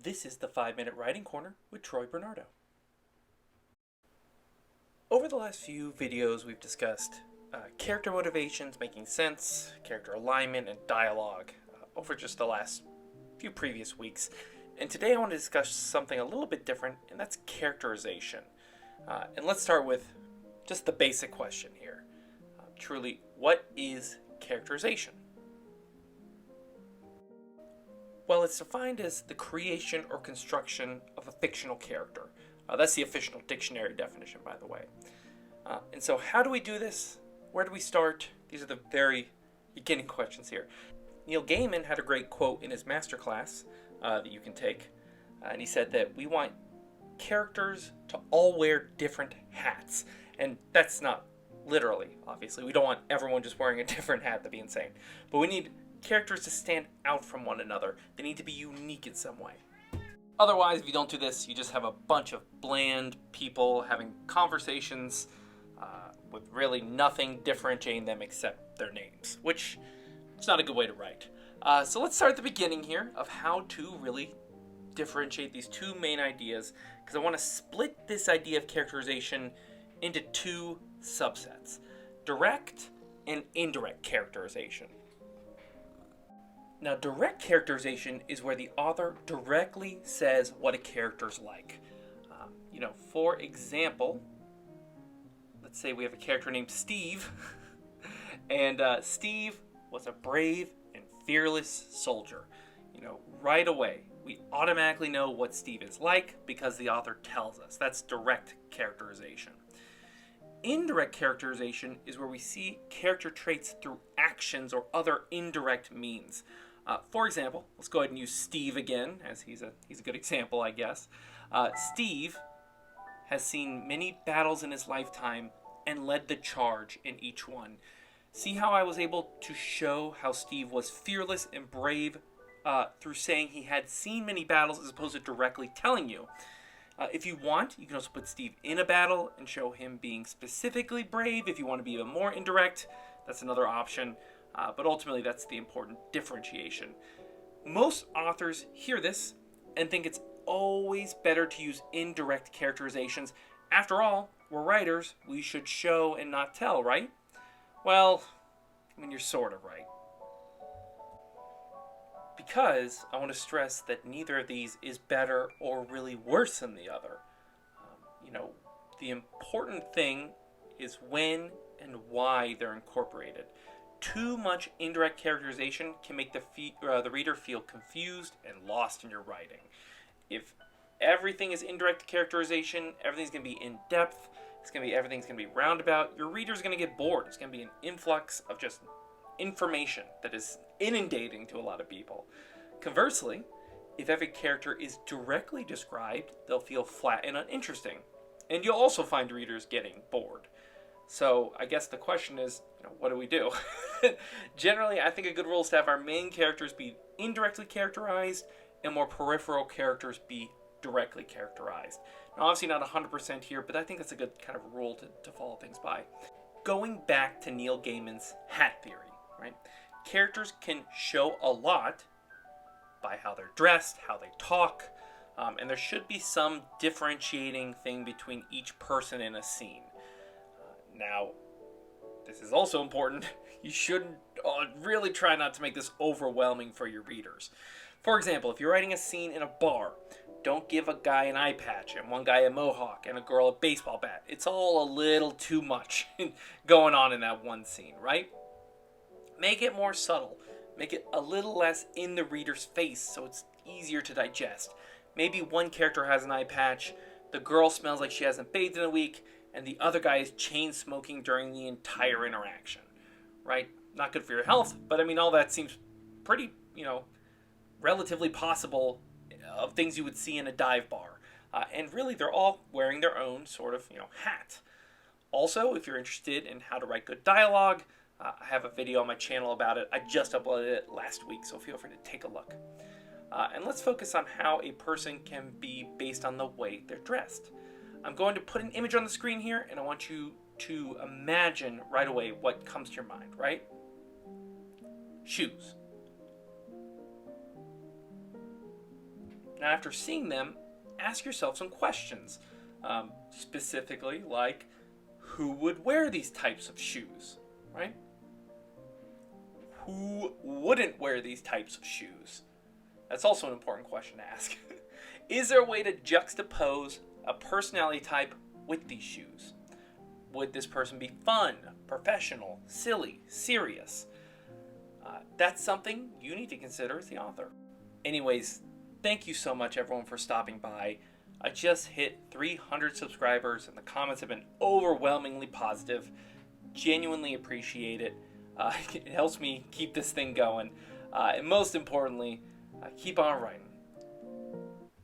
This is the 5-Minute Writing Corner with Troy Bernardo. Over the last few videos, we've discussed character motivations, making sense, character alignment, and dialogue over just the last few previous weeks. And today I want to discuss something a little bit different, and that's characterization. And let's start with just the basic question here. Truly, what is characterization? Well, it's defined as the creation or construction of a fictional character. That's the official dictionary definition, by the way. And so how do we do this? Where do we start? These are the very beginning questions here. Neil Gaiman had a great quote in his Masterclass that you can take. And he said that we want characters to all wear different hats. And that's not literally, obviously. We don't want everyone just wearing a different hat. That'd be insane. But we need characters to stand out from one another. They need to be unique in some way. Otherwise, if you don't do this, you just have a bunch of bland people having conversations with really nothing differentiating them except their names, which is not a good way to write. So let's start at the beginning here of how to really differentiate these two main ideas, because I want to split this idea of characterization into two subsets: direct and indirect characterization. Now, direct characterization is where the author directly says what a character's like. For example, let's say we have a character named Steve, and Steve was a brave and fearless soldier. Right away, we automatically know what Steve is like because the author tells us. That's direct characterization. Indirect characterization is where we see character traits through actions or other indirect means. For example, let's go ahead and use Steve again, as he's a good example, I guess. Steve has seen many battles in his lifetime and led the charge in each one. See how I was able to show how Steve was fearless and brave through saying he had seen many battles as opposed to directly telling you. If you want, you can also put Steve in a battle and show him being specifically brave. If you want to be even more indirect, that's another option. But ultimately, that's the important differentiation. Most authors hear this and think it's always better to use indirect characterizations. After all, we're writers. We should show and not tell, right? Well, you're sort of right. Because I want to stress that neither of these is better or really worse than the other. The important thing is when and why they're incorporated. Too much indirect characterization can make the reader feel confused and lost in your writing. If everything is indirect characterization, everything's going to be in depth, everything's going to be roundabout, your reader's going to get bored. It's going to be an influx of just information that is inundating to a lot of people. Conversely, if every character is directly described, they'll feel flat and uninteresting. And you'll also find readers getting bored. So I guess the question is, what do we do? Generally, I think a good rule is to have our main characters be indirectly characterized and more peripheral characters be directly characterized. Now, obviously not 100% here, but I think that's a good kind of rule to follow things by. Going back to Neil Gaiman's hat theory, right? Characters can show a lot by how they're dressed, how they talk, and there should be some differentiating thing between each person in a scene. Now, this is also important. You shouldn't really try not to make this overwhelming for your readers. For example, if you're writing a scene in a bar, don't give a guy an eye patch and one guy a mohawk and a girl a baseball bat. It's all a little too much going on in that one scene, right? Make it more subtle. Make it a little less in the reader's face so it's easier to digest. Maybe one character has an eye patch, the girl smells like she hasn't bathed in a week, and the other guy is chain smoking during the entire interaction, right? Not good for your health, but all that seems pretty, relatively possible of things you would see in a dive bar. And really, they're all wearing their own sort of, hat. Also, if you're interested in how to write good dialogue, I have a video on my channel about it. I just uploaded it last week, so feel free to take a look. And let's focus on how a person can be based on the way they're dressed. I'm going to put an image on the screen here, and I want you to imagine right away what comes to your mind, right? Shoes. Now, after seeing them, ask yourself some questions, specifically like, who would wear these types of shoes, right? Who wouldn't wear these types of shoes? That's also an important question to ask. Is there a way to juxtapose a personality type with these shoes? Would this person be fun, professional, silly, serious? That's something you need to consider as the author. Anyways, thank you so much, everyone, for stopping by. I just hit 300 subscribers, and the comments have been overwhelmingly positive. Genuinely appreciate it. It helps me keep this thing going. And most importantly, keep on writing.